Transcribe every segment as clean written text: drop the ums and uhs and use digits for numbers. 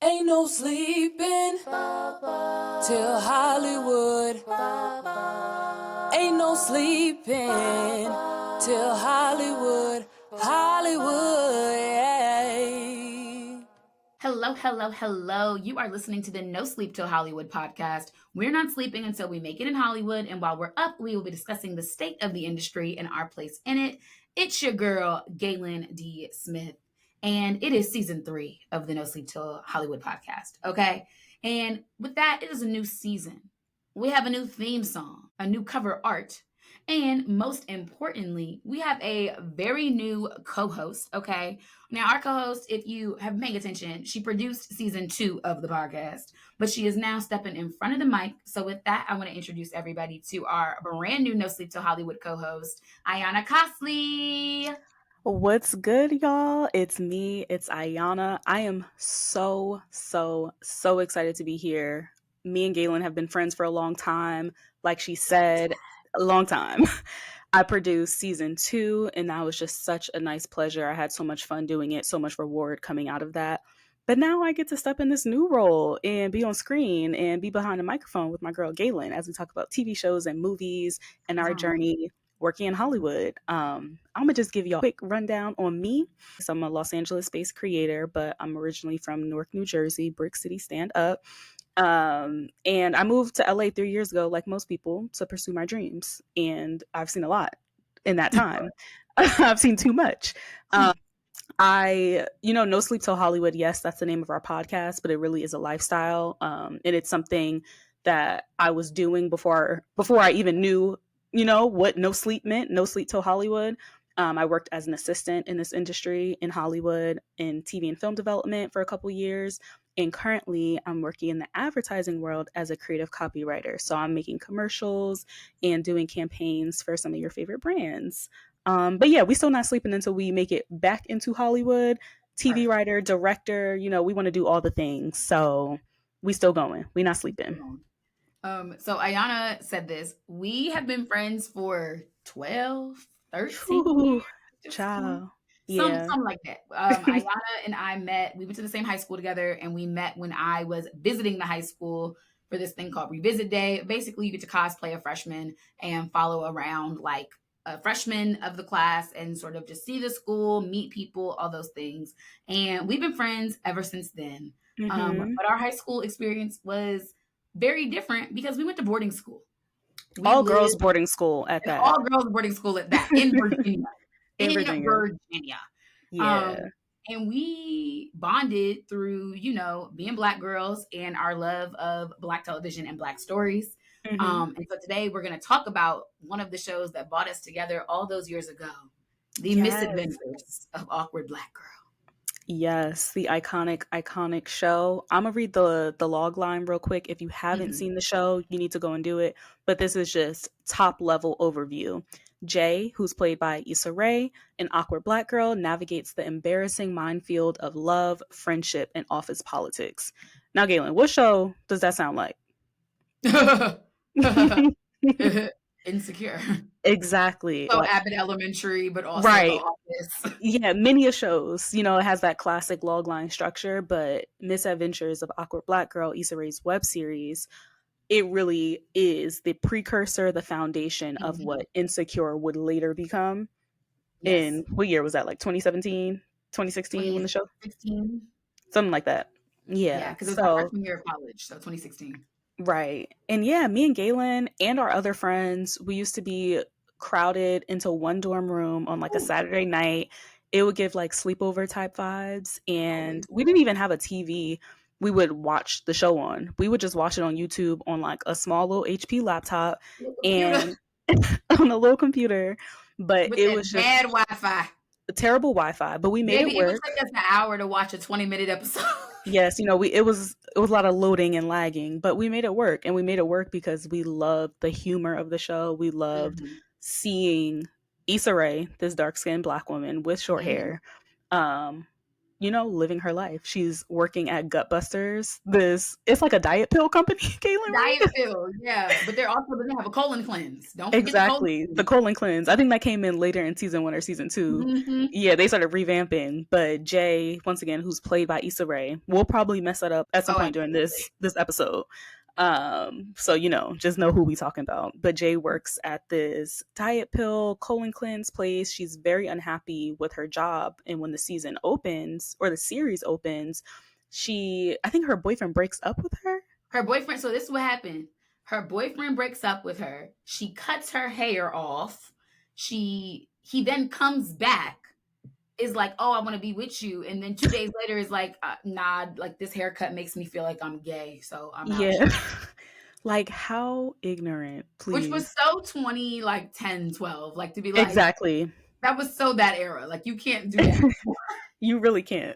Ain't no sleeping till Hollywood. Ain't no sleeping till Hollywood. Hollywood, yeah. Hello. You are listening to the No Sleep Till Hollywood podcast. We're not sleeping until we make it in Hollywood, and while we're up, we will be discussing the state of the industry and our place in it. It's your girl, Gaelyn D. Smith, and it is season 3 of the No Sleep Till Hollywood podcast, okay? And with that, it is a new season. We have a new theme song, a new cover art, and most importantly, we have a very new co-host, okay? Now, our co-host, if you have been paying attention, she produced season 2 of the podcast, but she is now stepping in front of the mic. So with that, I want to introduce everybody to our brand new No Sleep Till Hollywood co-host, Ayanna Costley. What's good, y'all? It's me. It's Ayanna. I am so excited to be here. Me and Gaelyn have been friends for a long time. Like she said, a long time. I produced season 2, and that was just such a nice pleasure. I had so much fun doing it, so much reward coming out of that. But now I get to step in this new role and be on screen and be behind a microphone with my girl Gaelyn as we talk about TV shows and movies and our journey working in Hollywood. I'm gonna just give you a quick rundown on me. So I'm a Los Angeles-based creator, but I'm originally from Newark, New Jersey, Brick City, stand up. And I moved to LA 3 years ago, like most people, to pursue my dreams. And I've seen a lot in that time. I've seen too much. No Sleep Till Hollywood. Yes, that's the name of our podcast, but it really is a lifestyle. And it's something that I was doing before I even knew, what no sleep meant, no sleep till Hollywood. I worked as an assistant in this industry in Hollywood in TV and film development for a couple years. And currently I'm working in the advertising world as a creative copywriter. So I'm making commercials and doing campaigns for some of your favorite brands. But yeah, we still not sleeping until we make it back into Hollywood. TV writer, director, we want to do all the things. So we still going. We not sleeping. So Ayanna said this. We have been friends for 12, 13 Ooh, years. Child. Something like that. Ayanna and I met, we went to the same high school together, and we met when I was visiting the high school for this thing called Revisit Day. Basically, you get to cosplay a freshman and follow around like a freshman of the class and sort of just see the school, meet people, all those things. And we've been friends ever since then. But our high school experience was very different because we went to boarding school. All girls boarding school at that. All girls boarding school at that in Virginia. in Virginia. Yeah. And we bonded through, being Black girls and our love of Black television and Black stories. And so today we're going to talk about one of the shows that brought us together all those years ago, The Misadventures of Awkward Black Girl. Yes, the iconic show. I'm gonna read the log line real quick. If you haven't seen the show, you need to go and do it. But this is just top level overview. Jay, who's played by Issa Rae, an awkward Black girl, navigates the embarrassing minefield of love, friendship, and office politics. Now, Gaelyn, what show does that sound like? Insecure. Exactly. So Abbott Elementary, but also right. The Office. Yeah, many of shows, it has that classic logline structure, but Misadventures of Awkward Black Girl, Issa Rae's web series, it really is the precursor, the foundation of what Insecure would later become. Yes. In what year was that? Like 2017, 2016 when the show? 2016. Something like that. Yeah, because it was my freshman year of college, so 2016. Right. And yeah, me and Gaelyn and our other friends, we used to be crowded into one dorm room on like a Saturday night. It would give like sleepover type vibes. And we didn't even have a TV we would watch the show on. We would just watch it on YouTube on like a small little HP laptop and on a little computer. But with it was just bad Wi-Fi. Terrible Wi-Fi, but we made it work. It would take us an hour to watch a 20-minute episode. Yes, it was a lot of loading and lagging, but we made it work, and we made it work because we loved the humor of the show. We loved seeing Issa Rae, this dark-skinned Black woman with short hair, living her life. She's working at Gutbusters. It's like a diet pill company, Gaelyn, right? Diet pill, yeah. But they're also going to have a colon cleanse. Don't forget the colon Exactly. The cleanse. colon cleanse. I think that came in later in season 1 or season 2. Mm-hmm. Yeah, they started revamping. But Jay, once again, who's played by Issa Rae, we'll probably mess that up at some Oh, point during absolutely. this episode. So just know who we talking about. But Jay works at this diet pill colon cleanse place. She's very unhappy with her job, and when the season opens or the series opens, I think her boyfriend breaks up with her. Her boyfriend, so this is what happened. Her boyfriend breaks up with her. She cuts her hair off. He then comes back, is like, oh, I want to be with you. And then 2 days later is like, nah, like this haircut makes me feel like I'm gay. So I'm out. Yeah. Like, how ignorant, Which was please. so 20, like 10, 12. Like to be like, Exactly. that was so that era. Like you can't do that. You really can't.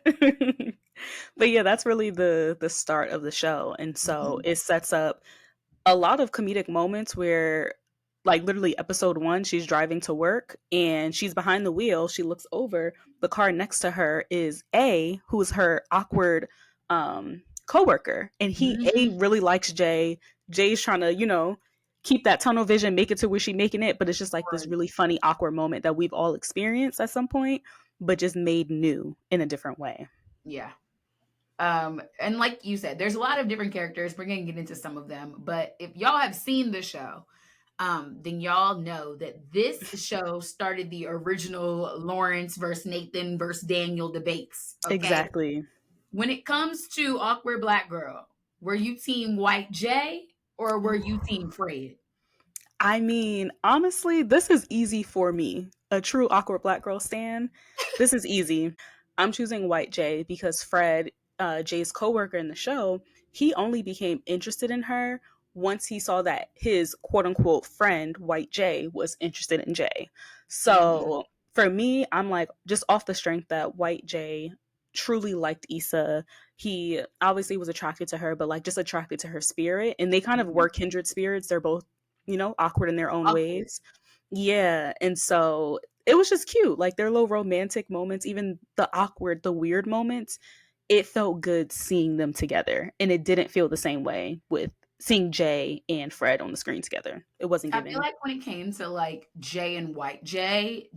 But yeah, that's really the start of the show. And so it sets up a lot of comedic moments where, like, literally episode 1, she's driving to work and she's behind the wheel. She looks over. The car next to her is A, who's her awkward coworker. And A Mm-hmm. really likes Jay. Jay's trying to, keep that tunnel vision, make it to where she's making it. But it's just like this really funny, awkward moment that we've all experienced at some point, but just made new in a different way. Yeah. And like you said, there's a lot of different characters. We're gonna get into some of them, but if y'all have seen the show, then y'all know that this show started the original Lawrence versus Nathan versus Daniel debates. Okay. Exactly. When it comes to awkward black girl, were you team White J or were you team Fred? I mean, honestly, this is easy for me. A true awkward black girl stan. This is easy. I'm choosing White Jay because Fred, Jay's coworker in the show, he only became interested in her once he saw that his quote unquote friend, White Jay, was interested in Jay. So for me, I'm like, just off the strength that White Jay truly liked Issa. He obviously was attracted to her, but like just attracted to her spirit. And they kind of were kindred spirits. They're both awkward in their own Awkward. ways. Yeah. And so it was just cute. Like their little romantic moments, even the awkward, the weird moments, it felt good seeing them together. And it didn't feel the same way with seeing Jay and Fred on the screen together. It wasn't I feel giving. like when it came to like Jay and White Jay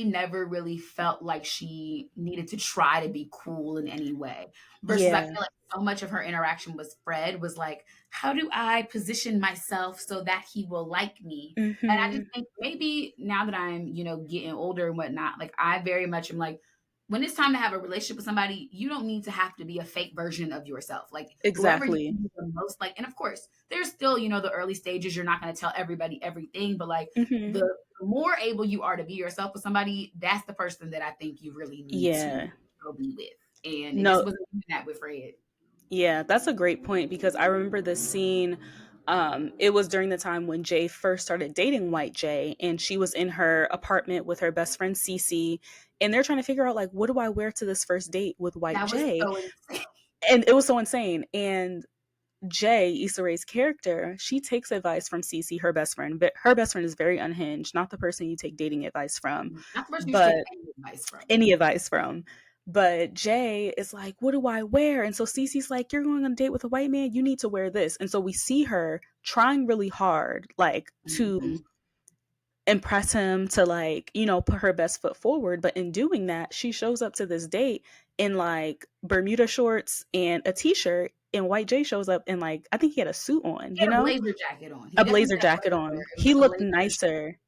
never really felt like she needed to try to be cool in any way. Versus I Yeah. feel like so much of her interaction with Fred was like, how do I position myself so that he will like me? And I just Hmm. think maybe now that I'm, getting older and whatnot, like I very much am like, when it's time to have a relationship with somebody, you don't need to have to be a fake version of yourself. Like whoever you Exactly. need the most, like, and of course, there's still, the early stages. You're not going to tell everybody everything, but like Hmm. the more able you are to be yourself with somebody, that's the person that I think you really need to Yeah. go be with. And it just No, wasn't doing that with Fred. yeah, that's a great point because I remember this scene. It was during the time when Jay first started dating White Jay, and she was in her apartment with her best friend Cece, and they're trying to figure out like, what do I wear to this first date with White That was Jay? so insane. And it was so insane. And Jay, Issa Rae's character, she takes advice from Cece, her best friend. But her best friend is very unhinged, not the person you take dating advice from, Not the person you should but take any advice from. any advice from. But Jay is like, what do I wear? And so Cece's like, you're going on a date with a white man, you need to wear this. And so we see her trying really hard, like, to Mhm. impress him, to like, put her best foot forward. But in doing that, she shows up to this date in like Bermuda shorts and a t-shirt, and White Jay shows up in like, I think he had a suit on, He had a blazer jacket on. He a definitely blazer had a jacket blazer. on. It was He like a looked blazer shirt. nicer.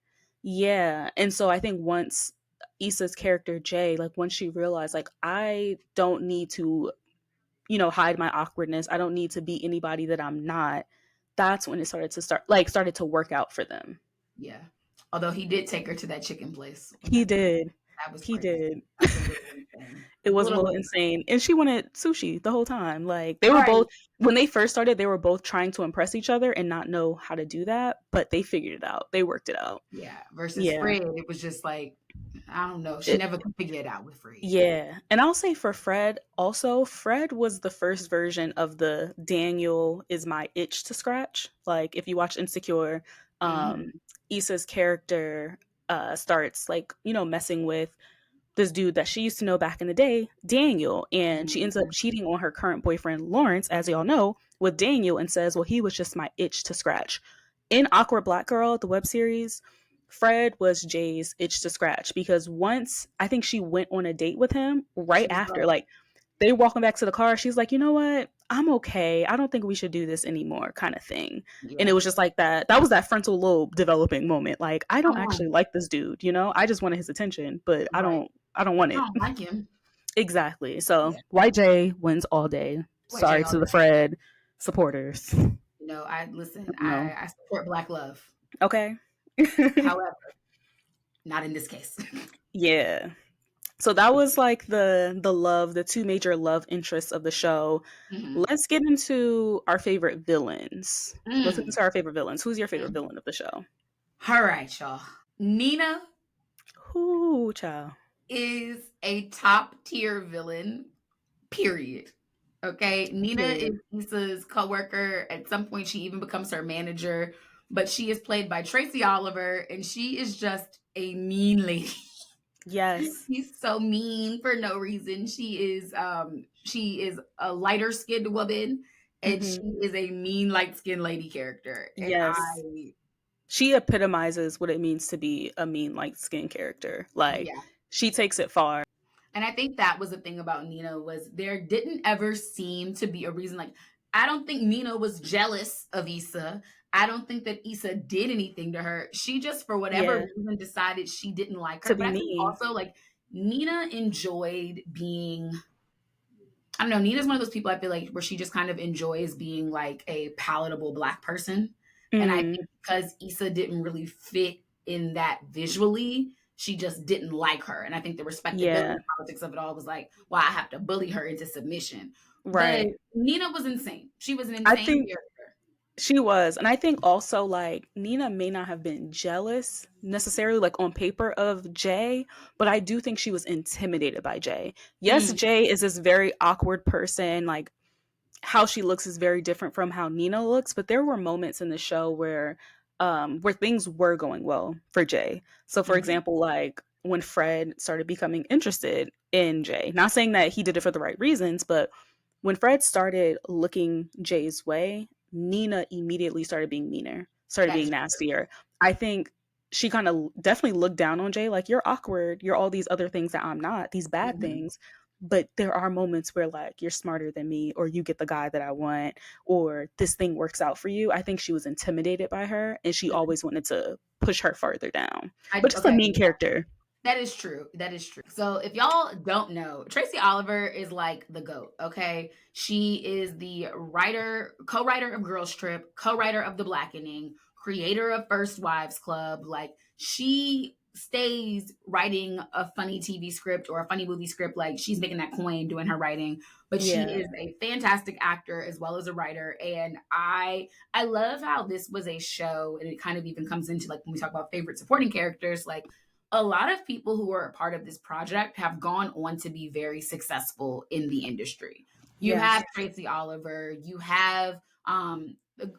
Yeah. And so I think once Issa's character Jay, like once she realized like I don't need to, hide my awkwardness. I don't need to be anybody that I'm not. That's when it started to work out for them. Yeah. Although he did take her to that chicken place when He that thing. did. That was He crazy. did. That was a little insane. It A was a little little insane. And she wanted sushi the whole time. Like they were right. both when they first started, they were both trying to impress each other and not know how to do that, but they figured it out. They worked it out. Yeah. Versus Yeah. Fred, it was just like, I don't know. She It, never could figure it out with Fred. Yeah. And I'll say for Fred, also, Fred was the first version of the Daniel is my itch to scratch. Like if you watch Insecure, Mhm. Issa's character starts like, messing with this dude that she used to know back in the day, Daniel, and she ends up cheating on her current boyfriend, Lawrence, as y'all know, with Daniel, and says, well, he was just my itch to scratch. In Awkward Black Girl, the web series, Fred was Jay's itch to scratch because once I think she went on a date with him right She was after, like, like they walking back to the car, she's like, you know what? I'm okay. I don't think we should do this anymore, kind of thing. And it yeah, was just like that. That was that frontal lobe developing moment. Like, I don't come actually on, like this dude, you know? I just wanted his attention, but I right? don't I don't want I it. don't like him. Exactly. So Yeah, White J wins all day. White Jay Sorry all to the day. Fred supporters. No, I listen. No. I support Black love. Okay. However, not in this case. Yeah. So that was like the two major love interests of the show. Mhm. Let's get into our favorite villains. Let's get Mm. into our favorite villains. Who's your favorite Mm. villain of the show? All right, y'all. Nina Ooh, child. is a top tier villain, period. Okay. Nina is Period. Issa's coworker. At some point, she even becomes her manager, but she is played by Tracy Oliver, and she is just a mean lady. Yes. She's so mean for no reason. She is a lighter skinned woman, and she Hmm. is a mean light skinned lady character. And Yes. She epitomizes what it means to be a mean, light skinned character. Like, yeah. she takes it far. And I think that was the thing about Nina was there didn't ever seem to be a reason. Like, I don't think Nina was jealous of Issa. I don't think that Issa did anything to her. She just, for whatever Yeah. reason, decided she didn't like her. To But be I think mean. also like Nina enjoyed being, I don't know, Nina's one of those people I feel like where she just kind of enjoys being like a palatable Black person. And I Mm, think because Issa didn't really fit in that visually, she just didn't like her. And I think the yeah. respectability politics of it all was like, well, I have to bully her into submission. But Right. Nina was insane. She was an I insane think character. she was. And I think also, like, Nina may not have been jealous necessarily, like, on paper of Jay, but I do think she was intimidated by Jay. Yes, Mm, Jay is this very awkward person. Like, how she looks is very different from how Nina looks, but there were moments in the show where things were going well for Jay. So for mhm, example, like when Fred started becoming interested in Jay, not saying that he did it for the right reasons, but when Fred started looking Jay's way, Nina immediately started being meaner, started that being is nastier. I think she kind of definitely looked down on Jay, like, you're awkward, you're all these other things that I'm not, these bad mhm, things. But there are moments where, like, you're smarter than me, or you get the guy that I want, or this thing works out for you. I think she was intimidated by her, and she mhm. always wanted to push her further down. I But just a okay. mean character. That is true. That is true. So if y'all don't know, Tracy Oliver is like the GOAT, okay? She is the writer, co-writer of Girls Trip, co-writer of The Blackening, creator of First Wives Club. Like, she stays writing a funny TV script or a funny movie script. Like, she's making that coin doing her writing. But she Yeah. is a fantastic actor as well as a writer. And I love how this was a show, and it kind of even comes into like when we talk about favorite supporting characters, like a lot of people who are a part of this project have gone on to be very successful in the industry. You Yes. have Tracy Oliver, you have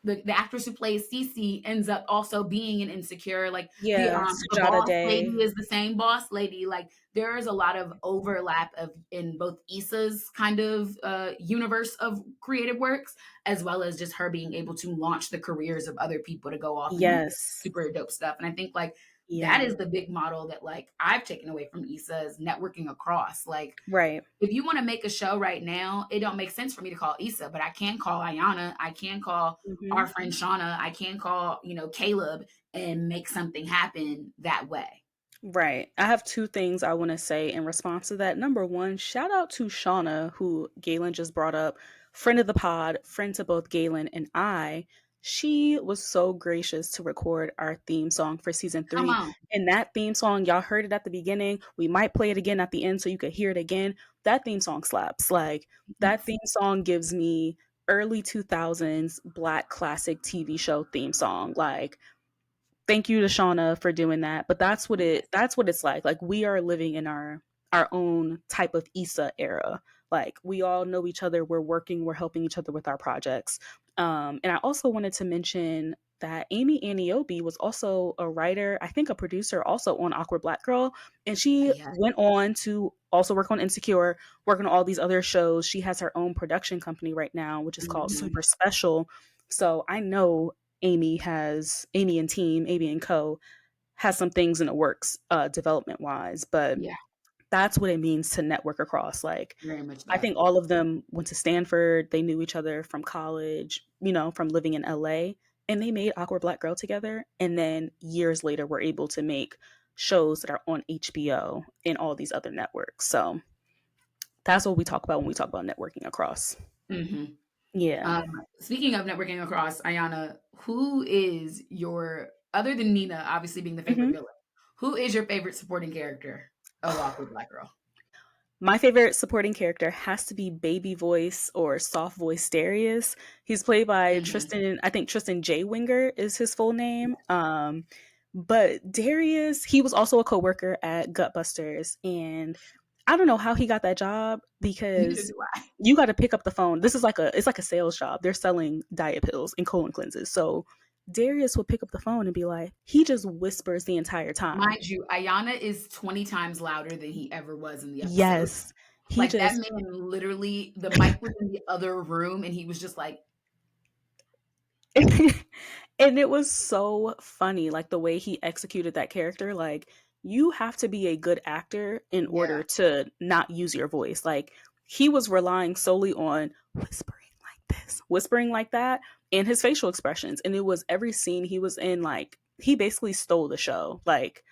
the actress who plays Cece ends up also being an insecure. Like Yeah. the Sujata boss lady Day. is the same boss lady. Like there is a lot of overlap of in both Issa's kind of universe of creative works as well as just her being able to launch the careers of other people to go off and do Yes. super dope stuff. And I think like that Yeah. is the big model that like I've taken away from Issa is networking across. Like Right. if you want to make a show right now, it don't make sense for me to call Issa, but I can call Ayanna, I can call Hmm. our friend Shauna, I can call, Caleb and make something happen that way. Right. I have two things I want to say in response to that. Number one, shout out to Shauna, who Gaelyn just brought up, friend of the pod, friend to both Gaelyn and I. She was so gracious to record our theme song for season Come 3. on. And that theme song, y'all heard it at the beginning. We might play it again at the end so you could hear it again. That theme song slaps. Like, that theme song gives me early 2000s Black classic TV show theme song. Like, thank you to Shauna for doing that. But that's what it's like. Like, we are living in our own type of Issa era. Like, we all know each other, we're working, we're helping each other with our projects. And I also wanted to mention that Amy Aniobi was also a writer, I think a producer also on Awkward Black Girl. And she Yeah. went on to also work on Insecure, work on all these other shows. She has her own production company right now, which is called Mhm. Super Special. So I know Amy and team, Amy and Co. has some things in the works development wise, but Yeah, that's what it means to network across. Like, very much I that. think all of them went to Stanford. They knew each other from college, from living in LA, and they made Awkward Black Girl together. And then years later, were able to make shows that are on HBO and all these other networks. So that's what we talk about when we talk about networking across. hmm Yeah. Speaking of networking across, Ayanna, who is your, other than Nina, obviously being the favorite Mhm. villain, who is your favorite supporting character of Awkward Black Girl? My favorite supporting character has to be baby voice or soft voice Darius. He's played by hmm Tristan, I think Tristan J. Winger is his full name. But Darius, he was also a coworker at Gutbusters, and I don't know how he got that job Neither because do I. you got to pick up the phone. This is it's like a sales job. They're selling diet pills and colon cleanses. So Darius would pick up the phone and be like, he just whispers the entire time. Mind you, Ayanna is 20 times louder than he ever was in the episode. Yes. He Like that just man literally, the mic was in the other room and he was just like, and it was so funny, like the way he executed that character. Like, you have to be a good actor in yeah, order to not use your voice. Like, he was relying solely on whispering like this, whispering like that, and his facial expressions. And it was every scene he was in, like, he basically stole the show. Like,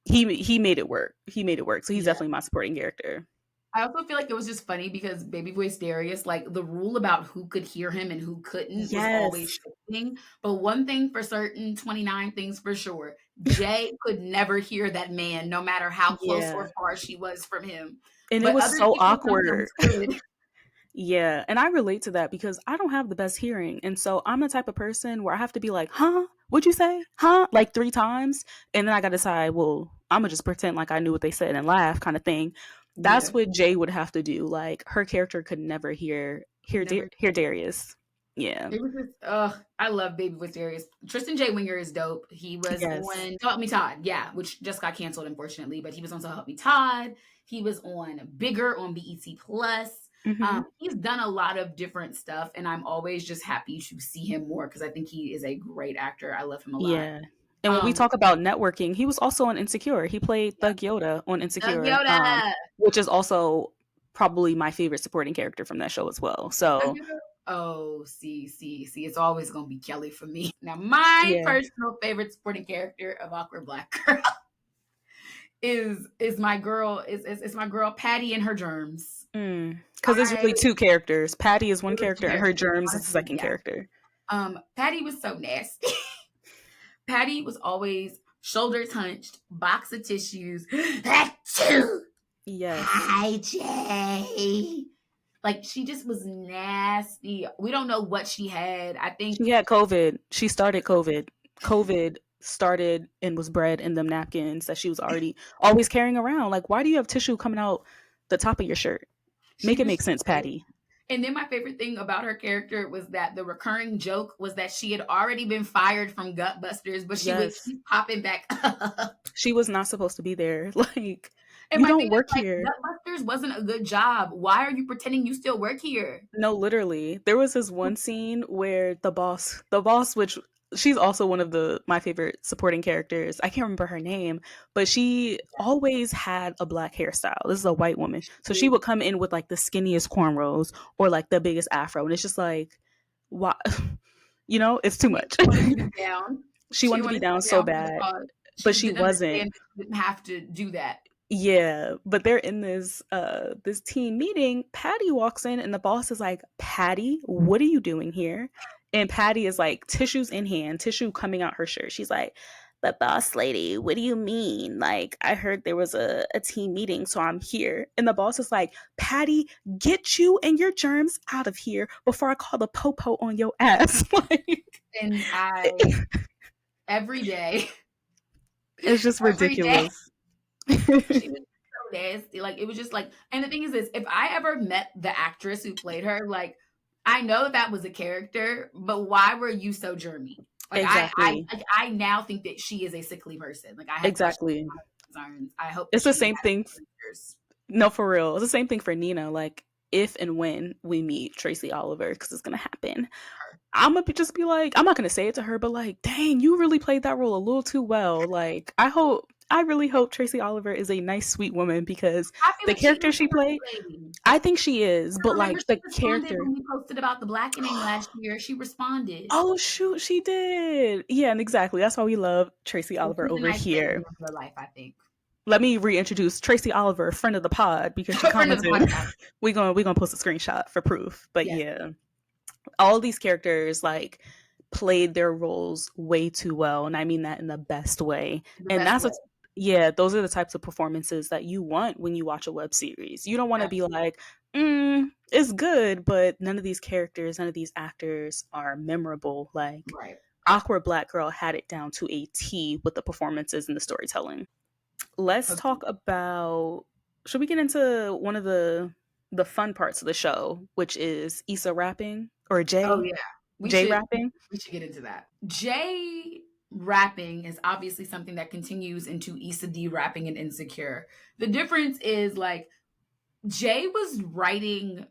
he made it work. He made it work. So he's yeah. definitely my supporting character. I also feel like it was just funny because baby voice Darius, like the rule about who could hear him and who couldn't was always Yes. shifting. But one thing for certain, 29 things for sure, Jay could never hear that man, no matter how close or Yeah. far she was from him. And it But was other so people awkward. sometimes could. Yeah, and I relate to that because I don't have the best hearing. And so I'm the type of person where I have to be like, huh? What'd you say? Huh? Like 3 times. And then I got to decide, well, I'm going to just pretend like I knew what they said and laugh kind of thing. That's Yeah. what Jay would have to do. Like, her character could never Never. hear Darius. Yeah. It was just, I love Baby with Darius. Tristan J. Winger is dope. He was Yes. on So Help Me Todd, yeah, which just got canceled, unfortunately, but he was on So Help Me Todd. He was on Bigger on BET Plus. Hmm. He's done a lot of different stuff, and I'm always just happy to see him more because I think he is a great actor. I love him a lot. Yeah. And when we Um, talk about networking, he was also on Insecure. He played yeah. Thug Yoda on Doug Insecure, Yoda. which is also probably my favorite supporting character from that show as well. Doug So, Yoda. Oh, see, it's always gonna be Kelly for me. Now, my yeah. personal favorite supporting character of Awkward Black Girl is my girl is my girl Patty and her germs. Because there's I really two characters. Patty is one There was two character, and her characters, germs is the honestly, second yeah. character. Patty was so nasty. Patty was always shoulders hunched, box of tissues. Achoo! Yes. Hi, Jay. Like she just was nasty. We don't know what she had. I think She had COVID. She started COVID. COVID started and was bred in them napkins that she was always carrying around. Like, why do you have tissue coming out the top of your shirt? she Make it was make just sense, nasty. Patty. And then my favorite thing about her character was that the recurring joke was that she had already been fired from Gutbusters, but she would Yes. keep popping back up. She was not supposed to be there. Like, And you my don't thing is work like, here. Gutbusters wasn't a good job. Why are you pretending you still work here? No, literally. There was this one scene where the boss, which she's also one of my favorite supporting characters. I can't remember her name, but she always had a black hairstyle. This is a white woman. So she would come in with like the skinniest cornrows or like the biggest afro. And it's just like, why? It's too She much. wanted to be down. She She wanted to be wanted to down be so down for the bad, cause. She but just she didn't wasn't. understand that she didn't have to do that. Yeah, but they're in this team meeting. Patty walks in and the boss is like, "Patty, what are you doing here?" And Patty is like, tissues in hand, tissue coming out her shirt. She's like, "But boss lady, what do you mean? Like, I heard there was a team meeting, so I'm here." And the boss is like, "Patty, get you and your germs out of here before I call the popo on your ass." Like, And every day, it's just every day, ridiculous. she was so nasty. Like it was just like, and the thing is this: if I ever met the actress who played her, like I know that was a character, but why were you so germy? Like Exactly. I now think that she is a sickly person. Like I have questions, Exactly. concerns. I hope that It's the she same has thing. answers. No, for real. It's the same thing for Nina. Like, if and when we meet Tracy Oliver, because it's gonna happen, I'm gonna just be like, I'm not gonna say it to her, but like, dang, you really played that role a little too well. Like, I really hope Tracy Oliver is a nice, sweet woman because I feel the like she character is she a played, nice lady. I think she is, but Remember, like she the responded character. when we posted about the blackening last year. She responded. Oh shoot, she did. Yeah, and exactly. That's why we love Tracy So Oliver she's a over nice lady here. in real life, I think. Let me reintroduce Tracy Oliver, friend of the pod, because she A friend of the commented. podcast. We gonna post a screenshot for proof. But Yes. yeah, all these characters like played their roles way too well, and I mean that in the best way. The And best that's way. what, yeah, those are the types of performances that you want when you watch a web series. You don't want to be like, it's good, but none of these characters, none of these actors are memorable. Like, Right. Awkward Black Girl had it down to a T with the performances and the storytelling. Let's Okay. talk about, should we get into one of the fun parts of the show, which is Issa rapping or Oh Jay yeah. We Jay should rapping? we should get into that. Jay rapping is obviously something that continues into Issa D rapping and Insecure. The difference is like Jay was writing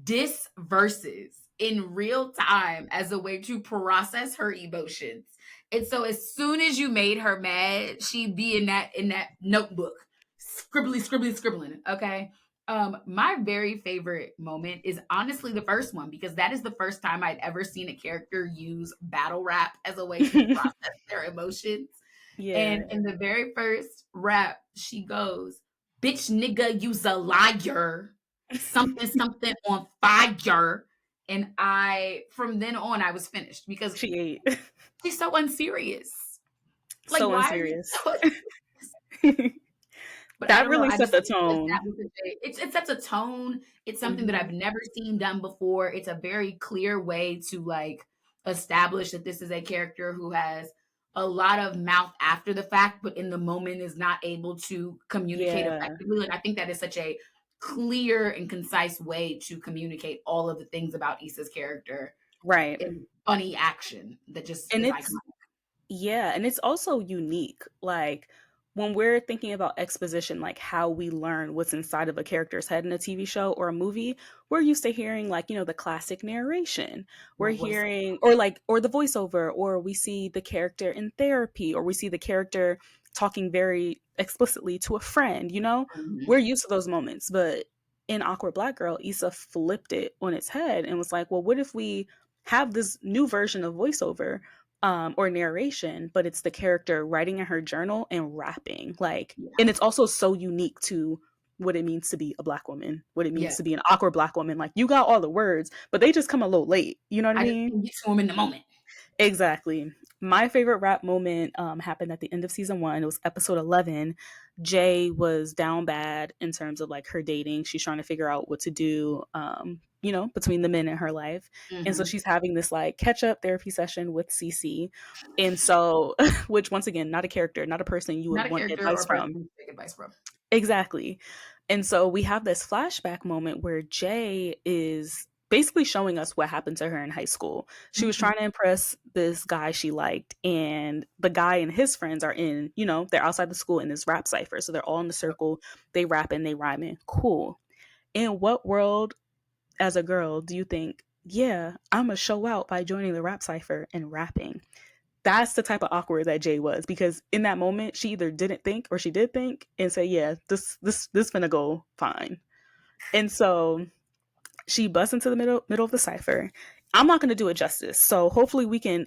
diss verses in real time as a way to process her emotions. And so as soon as you made her mad, she'd be in that notebook, scribbling. Okay. My very favorite moment is honestly the first one because that is the first time I'd ever seen a character use battle rap as a way to process their emotions. And Yeah. in the very first rap, she goes, "Bitch nigga, you's a liar. Something on fire." And from then on, I was finished because She ate. she's so unserious. Like, So why are you unserious. so But I That don't know. really I set just the feel like tone. that was it sets a tone. It's something that Mhm. I've never seen done before. It's a very clear way to like establish that this is a character who has a lot of mouth after the fact, but in the moment is not able to communicate Yeah. effectively. Like I think that is such a clear and concise way to communicate all of the things about Issa's character Right. in funny action that just And is it's, iconic. yeah, and it's also unique. Like, when we're thinking about exposition, like how we learn what's inside of a character's head in a TV show or a movie, we're used to hearing like, the classic narration. We're The voice. hearing or the voiceover, or we see the character in therapy, or we see the character talking very explicitly to a friend. Mhm. We're used to those moments, but in Awkward Black Girl, Issa flipped it on its head and was like, well, what if we have this new version of voiceover or narration, but it's the character writing in her journal and rapping. Like, Yeah. and it's also so unique to what it means to be a Black woman, what it Yeah. means to be an awkward Black woman. Like, you got all the words, but they just come a little late. You know what I I just mean? can get to him in the moment. Exactly. My favorite rap moment happened at the end of season 1. It was episode 11. Jay was down bad in terms of like her dating. She's trying to figure out what to do, between the men in her life. And so Mhm. she's having this like catch up therapy session with CC. And so, which once again, not a character, not a person you would Not a want character or advice a person from. to take advice from. Exactly. And so we have this flashback moment where Jay is basically showing us what happened to her in high school. She was Mhm. trying to impress this guy she liked, and the guy and his friends are they're outside the school in this rap cipher. So they're all in the circle, they rapping, they rhyming. Cool. In what world, as a girl, do you think, yeah, I'm gonna show out by joining the rap cipher and rapping? That's the type of awkward that Jay was, because in that moment she either didn't think or she did think and say, yeah, this finna go fine. And so she busts into the middle of the cipher. I'm not gonna do it justice, so hopefully we can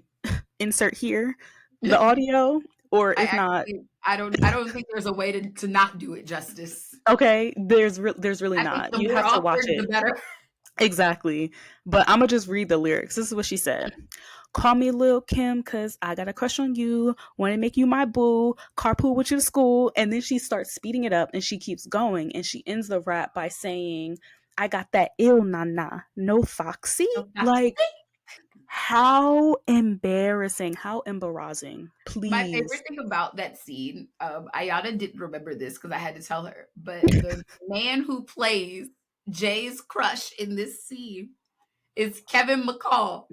insert here the audio, or if not, I don't think there's a way to not do it justice. okay, there's really I think not. the You more have to watch awkward, the it. better. Exactly. But I'm gonna just read the lyrics. This is what she said. Call me Lil Kim, cause I got a crush on you. Wanna make you my boo. Carpool with you to school. And then she starts speeding it up and she keeps going. And she ends the rap by saying, I got that ill nana, no foxy. Like, how embarrassing, how embarrassing. My Please. favorite thing about that scene, Ayana didn't remember this because I had to tell her, but the man who plays Jay's crush in this scene is Kevin McCall.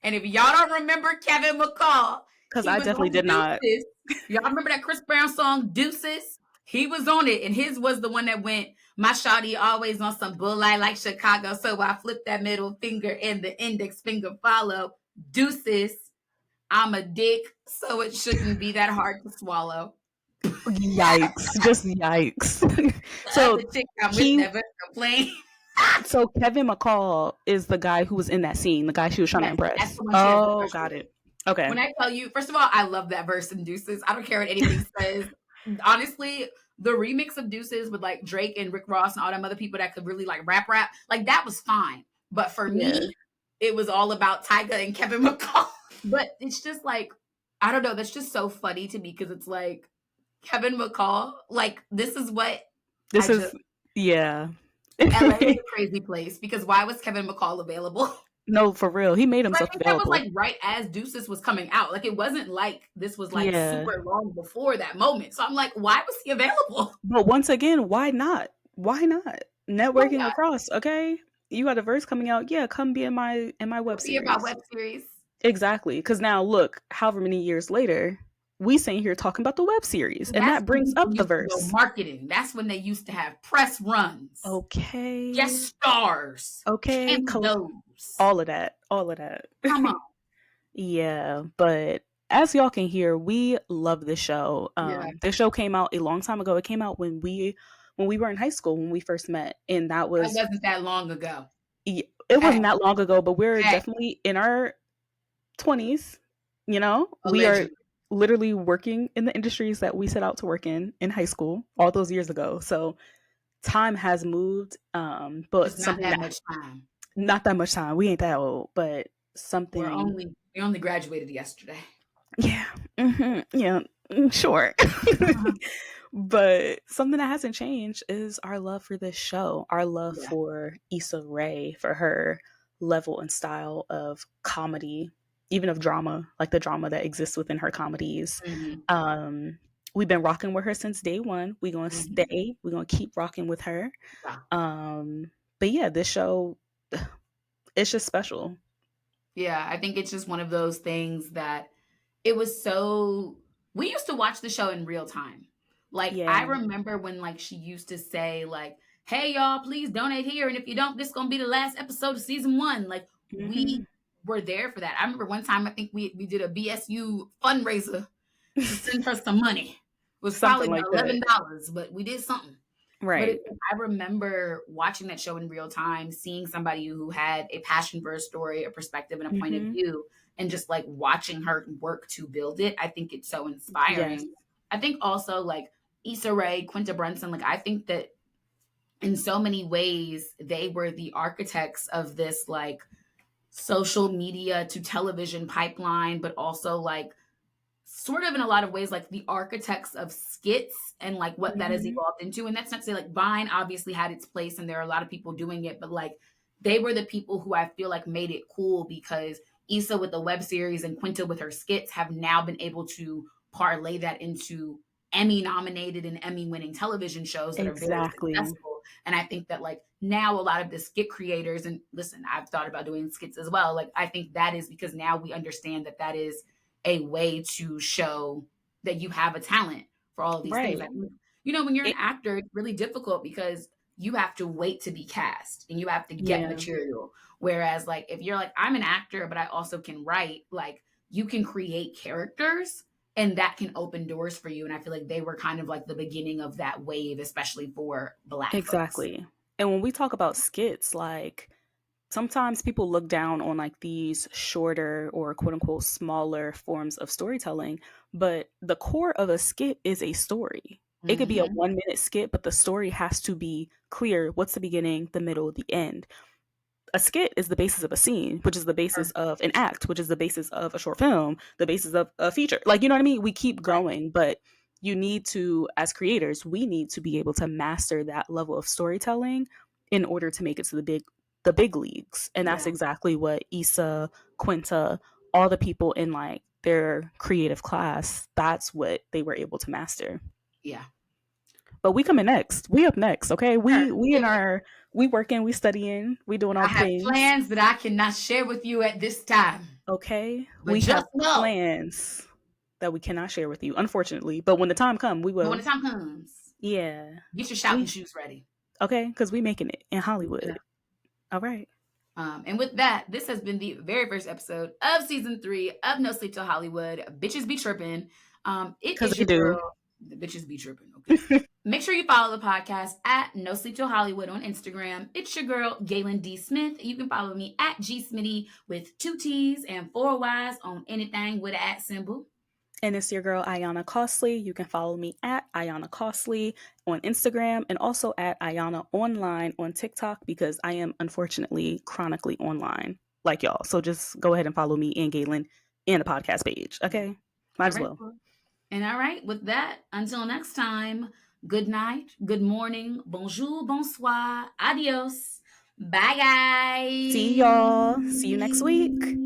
And if y'all don't remember Kevin McCall, Because he I was definitely on did not. Deuces. Y'all remember that Chris Brown song, Deuces? He was on it, and his was the one that went, my shawty always on some bull eye like Chicago, so I flip that middle finger and the index finger follow. Deuces, I'm a dick, so it shouldn't be that hard to swallow. Yikes. Just yikes. The So other chick I'm with he never complain. so Kevin McCall is the guy who was in that scene, the guy she was trying to Yes, that's impress. the one she has the Oh, crush got with. it. Okay. When I tell you, first of all, I love that verse in Deuces. I don't care what anybody says. Honestly, the remix of Deuces with like Drake and Rick Ross and all them other people that could really like rap, like that was fine. But for Yeah. me, it was all about Tyga and Kevin McCall. But it's just like, I don't know, that's just so funny to me because it's like Kevin McCall, like this is what This I is just yeah. LA is a crazy place because why was Kevin McCall available? No, for real. He made But I himself think that was available. like right as Deuces was coming out. Like it wasn't like this was like Yeah. super long before that moment. So I'm like, why was he available? But once again, why not? Why not? Why Networking not? across, okay? You got a verse coming out. Yeah, come be in my web Be about series. web series. Exactly. Because now look, however many years later, we sitting here talking about the web series, and That's that when brings people up the used to go verse. marketing. That's when they used to have press runs, Okay. guest stars, Okay. cameos. All of that. All of that. Come on. Yeah, but as y'all can hear, we love the show. Yeah. The show came out a long time ago. It came out when we were in high school when we first met, and that That was wasn't that long ago. it Hey, wasn't that long ago. But we're hey, definitely in our 20s. You know, we are allegedly. literally working in the industries that we set out to work in high school all those years ago. So time has moved, but Just not something that that much time. not that much time. We ain't that old, but something. We only graduated yesterday. Yeah. Yeah. Sure. But something that hasn't changed is our love for this show, our love Yeah. for Issa Rae, for her level and style of comedy, even of drama, like the drama that exists within her comedies. Mm-hmm. We've been rocking with her since day one. We're gonna Mm-hmm. stay. We're gonna keep rocking with her. Yeah. But yeah, this show, it's just special. Yeah, I think it's just one of those things that it was so we used to watch the show in real time. Like I Yeah. remember when like she used to say like, "Hey y'all, please donate here and if you don't, this is going to be the last episode of season 1." Like Hmm. we were there for that. I remember one time I think we did a BSU fundraiser to send her some money. It was probably Something like about that. $11, but we did something. But Right. I remember watching that show in real time, seeing somebody who had a passion for a story, a perspective, and a point of Hmm. view, and just like watching her work to build it. I think it's so Yes. inspiring. I think also like Issa Rae, Quinta Brunson, like I think that in so many ways they were the architects of this like social media to television pipeline, but also like sort of in a lot of ways like the architects of skits and like what that has Hmm. evolved into. And that's not to say like Vine obviously had its place and there are a lot of people doing it, but like they were the people who I feel like made it cool because Issa with the web series and Quinta with her skits have now been able to parlay that into Emmy nominated and Emmy winning television shows that are very Exactly. successful. And I think that like now a lot of the skit creators, and listen, I've thought about doing skits as well. Like I think that is because now we understand that that is a way to show that you have a talent for all of these things. Right. I think, you know, when you're an It, actor, it's really difficult because you have to wait to be cast and you have to get yeah. material. Whereas, like, if you're like, I'm an actor, but I also can write, like, you can create characters and that can open doors for you. And I feel like they were kind of like the beginning of that wave, especially for Black folks. Exactly. And when we talk about skits, like sometimes people look down on like these shorter or quote unquote smaller forms of storytelling, but the core of a skit is a story. It could be a Mm-hmm. 1 minute skit, but the story has to be clear. What's the beginning, the middle, the end? A skit is the basis of a scene, which is the basis of an act, which is the basis of a short film, the basis of a feature. Like, you know what I mean? We keep Right. going, but you need to, as creators, we need to be able to master that level of storytelling in order to make it to the big leagues. And that's Yeah. exactly what Issa, Quinta, all the people in like their creative class, that's what they were able to master. Yeah. But we coming next. We up next, okay? Sure, give it. We working, we studying, we doing I our have things. plans that I cannot share with you at this time. Okay? But We just have know, plans that we cannot share with you, unfortunately. But when the time comes, we but when will. the time comes, Yeah. get your shouting We shoes ready. okay, because we making it in Yeah. Hollywood. All right. And with that, this has been the very first episode of season 3 of No Sleep Till Hollywood. Bitches be tripping. It Because is they your do. girl. The bitches be tripping. Okay. Make sure you follow the podcast at No Sleep Till Hollywood on Instagram. It's your girl, Gaelyn D. Smith. You can follow me at G Smitty with 2 T's and 4 Y's on anything with an @ symbol. And it's your girl, Ayanna Costley. You can follow me at Ayanna Costley on Instagram and also at Ayanna Online on TikTok because I am unfortunately chronically online like y'all. So just go ahead and follow me and Gaelyn and the podcast page. Okay? Might All as right. well. And all right, with that, until next time, good night, good morning, bonjour, bonsoir, adios. Bye, guys. See y'all. See you next week.